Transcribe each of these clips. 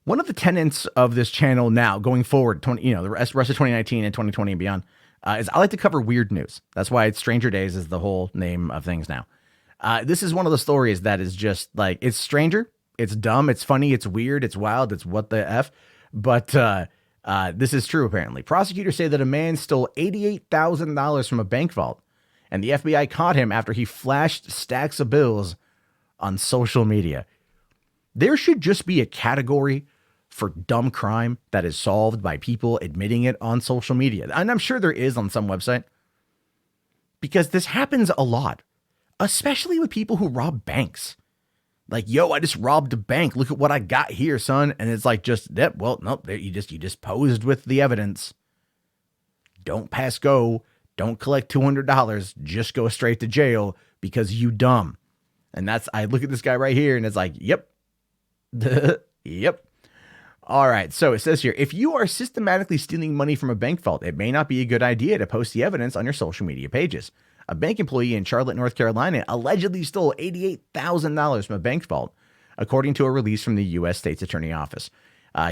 One of the tenets of this channel now going forward, the rest of 2019 and 2020 and beyond, is I like to cover weird news. That's why Stranger Days is the whole name of things now. This is one of the stories that is just like, it's stranger, it's dumb, it's funny, it's weird, it's wild, it's what the F. But this is true, apparently. Prosecutors say that a man stole $88,000 from a bank vault, and the FBI caught him after he flashed stacks of bills on social media. There should just be a category for dumb crime that is solved by people admitting it on social media. And I'm sure there is on some website, because this happens a lot, especially with people who rob banks. Like, yo, I just robbed a bank. Look at what I got here, son. And it's like, nope, you just posed with the evidence. Don't pass go. Don't collect $200. Just go straight to jail because you dumb. And I look at this guy right here and it's like, yep. Yep. All right. So it says here, if you are systematically stealing money from a bank vault, it may not be a good idea to post the evidence on your social media pages. A bank employee in Charlotte, North Carolina, allegedly stole $88,000 from a bank vault, according to a release from the U.S. State's Attorney Office.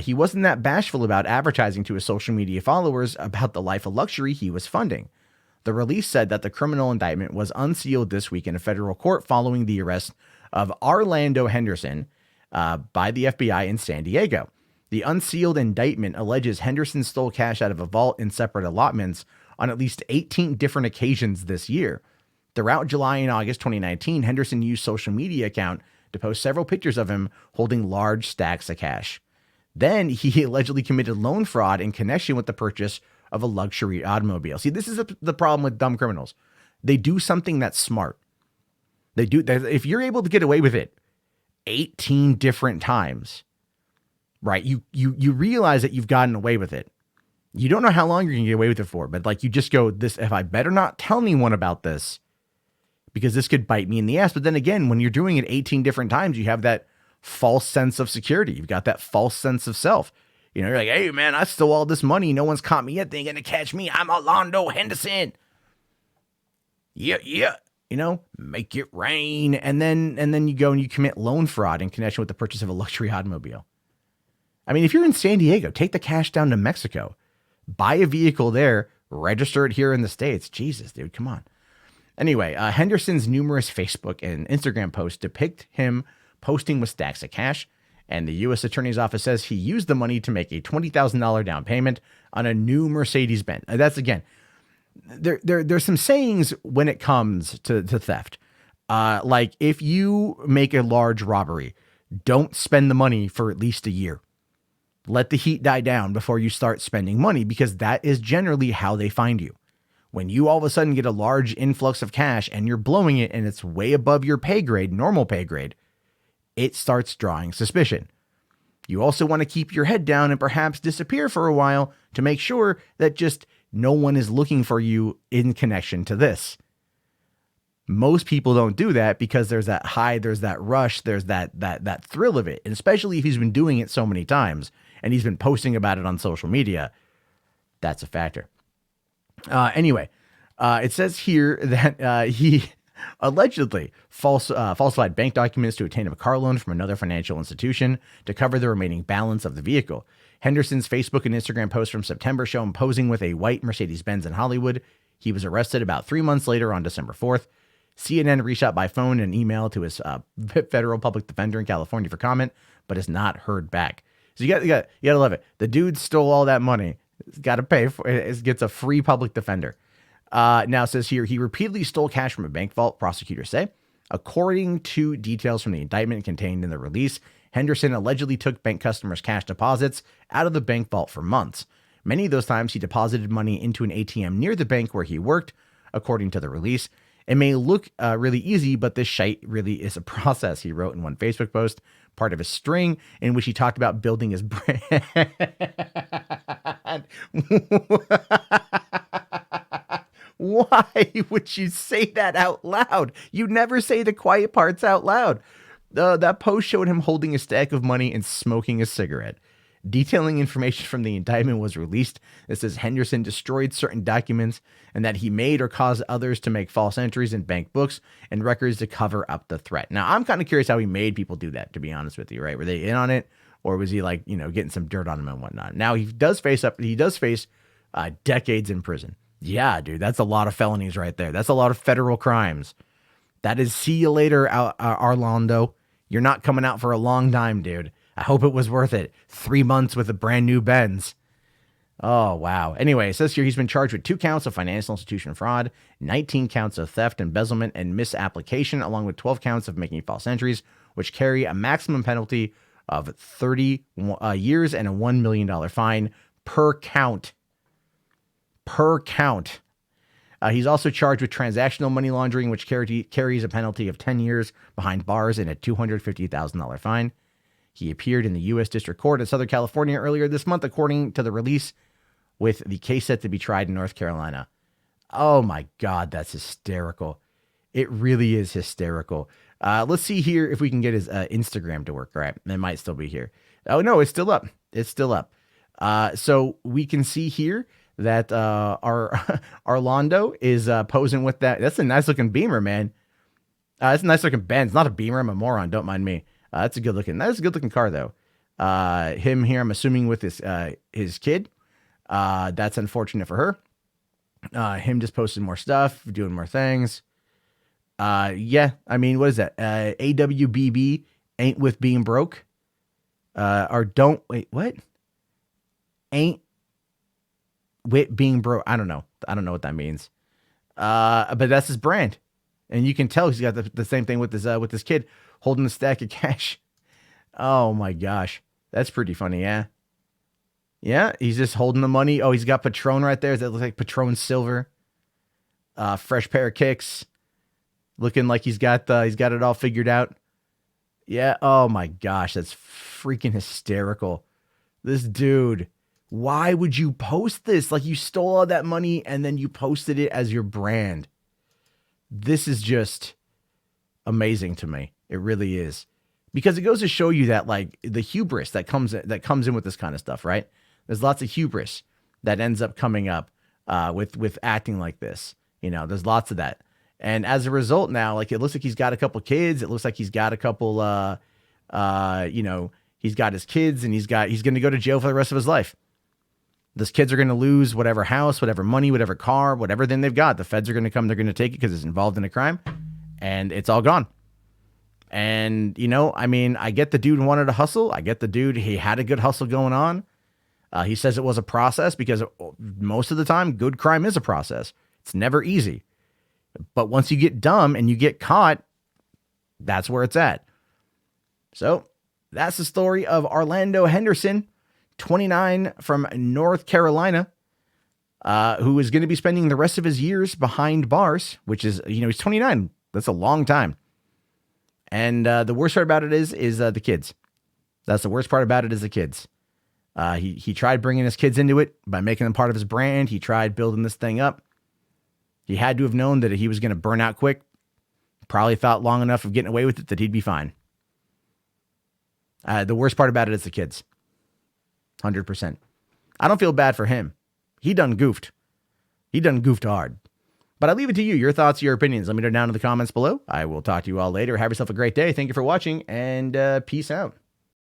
He wasn't that bashful about advertising to his social media followers about the life of luxury he was funding. The release said that the criminal indictment was unsealed this week in a federal court following the arrest of Orlando Henderson by the FBI in San Diego. The unsealed indictment alleges Henderson stole cash out of a vault in separate allotments on at least 18 different occasions this year. Throughout July and August 2019, Henderson used social media account to post several pictures of him holding large stacks of cash. Then he allegedly committed loan fraud in connection with the purchase of a luxury automobile. See, this is the problem with dumb criminals. They do something that's smart. If you're able to get away with it 18 different times, right? You realize that you've gotten away with it. You don't know how long you're going to get away with it for, but like you just go, if I better not tell anyone about this because this could bite me in the ass. But then again, when you're doing it 18 different times, you have that false sense of security. You've got that false sense of self. You're like, hey man, I stole all this money. No one's caught me yet. They ain't going to catch me. I'm Orlando Henderson. Yeah. Make it rain. And then you go and you commit loan fraud in connection with the purchase of a luxury automobile. I mean, if you're in San Diego, take the cash down to Mexico, buy a vehicle there, register it here in the States. Jesus, dude, come on. Anyway, Henderson's numerous Facebook and Instagram posts depict him posting with stacks of cash, and the U.S. Attorney's Office says he used the money to make a $20,000 down payment on a new Mercedes-Benz. That's, again, there's some sayings when it comes to theft. Like, if you make a large robbery, don't spend the money for at least a year. Let the heat die down before you start spending money, because that is generally how they find you. When you all of a sudden get a large influx of cash and you're blowing it and it's way above your pay grade, normal pay grade, it starts drawing suspicion. You also want to keep your head down and perhaps disappear for a while to make sure that just no one is looking for you in connection to this. Most people don't do that because there's that high, there's that rush, there's that thrill of it. And especially if he's been doing it so many times and he's been posting about it on social media, that's a factor. Anyway, it says here that he allegedly falsified bank documents to obtain a car loan from another financial institution to cover the remaining balance of the vehicle. Henderson's Facebook and Instagram posts from September show him posing with a white Mercedes-Benz in Hollywood. He was arrested about 3 months later on December 4th. CNN reached out by phone and email to his federal public defender in California for comment, but has not heard back. So you gotta love it. The dude stole all that money. He's got to pay for it. Gets a free public defender. Now it says here, he repeatedly stole cash from a bank vault, prosecutors say. According to details from the indictment contained in the release, Henderson allegedly took bank customers' cash deposits out of the bank vault for months. Many of those times he deposited money into an ATM near the bank where he worked, according to the release. It may look really easy, but this shite really is a process, he wrote in one Facebook post, part of a string in which he talked about building his brand. Why would you say that out loud? You never say the quiet parts out loud. That post showed him holding a stack of money and smoking a cigarette. Detailing information from the indictment was released that says Henderson destroyed certain documents and that he made or caused others to make false entries in bank books and records to cover up the threat. Now, I'm kind of curious how he made people do that, to be honest with you, right? Were they in on it? or was he like, getting some dirt on him and whatnot? Now he does face decades in prison. Yeah, dude, that's a lot of felonies right there. That's a lot of federal crimes. That is see you later, Orlando. You're not coming out for a long time, dude. I hope it was worth it. 3 months with a brand new Benz. Oh, wow. Anyway, it says here he's been charged with 2 counts of financial institution fraud, 19 counts of theft, embezzlement, and misapplication, along with 12 counts of making false entries, which carry a maximum penalty of 30 years and a $1 million fine per count. Per count. He's also charged with transactional money laundering, which carries a penalty of 10 years behind bars and a $250,000 fine. He appeared in the U.S. District Court in Southern California earlier this month, according to the release, with the case set to be tried in North Carolina. Oh my God, that's hysterical. It really is hysterical. Let's see here if we can get his Instagram to work. All right, it might still be here. Oh no, it's still up. It's still up. So we can see here that our Orlando is posing with that. That's a nice looking Beamer, man. It's a nice looking Benz, not a Beamer. I'm a moron. Don't mind me. That's a good looking car though. Him here, I'm assuming with his kid. That's unfortunate for her. Him just posting more stuff, doing more things. Yeah, I mean, what is that? AWBB ain't with being broke. Or don't wait, what? Ain't with being broke. I don't know what that means. But that's his brand. And you can tell he's got the same thing with this kid holding a stack of cash. Oh my gosh. That's pretty funny. Yeah. Yeah. He's just holding the money. Oh, he's got Patron right there. That looks like Patron silver. Fresh pair of kicks. Looking like he's got it all figured out. Yeah. Oh my gosh. That's freaking hysterical. This dude. Why would you post this? Like, you stole all that money and then you posted it as your brand. This is just amazing to me. It really is. Because it goes to show you that, like, the hubris that comes in with this kind of stuff, right? There's lots of hubris that ends up coming up with acting like this. There's lots of that. And as a result now, like, it looks like he's got a couple kids. It looks like he's got a couple, he's got his kids, and he's going to go to jail for the rest of his life. Those kids are going to lose whatever house, whatever money, whatever car, whatever thing they've got. The feds are going to come. They're going to take it because it's involved in a crime, and it's all gone. And, I mean, I get the dude wanted to hustle. I get the dude, he had a good hustle going on. He says it was a process because most of the time, good crime is a process. It's never easy. But once you get dumb and you get caught, that's where it's at. So that's the story of Orlando Henderson, 29, from North Carolina, who is going to be spending the rest of his years behind bars, which is, he's 29. That's a long time. And the worst part about it is the kids. That's the worst part about it is the kids. He tried bringing his kids into it by making them part of his brand. He tried building this thing up. He had to have known that he was going to burn out quick. Probably thought long enough of getting away with it that he'd be fine. The worst part about it is the kids. 100%. I don't feel bad for him. He done goofed. He done goofed hard. But I leave it to you. Your thoughts, your opinions. Let me know down in the comments below. I will talk to you all later. Have yourself a great day. Thank you for watching, and peace out.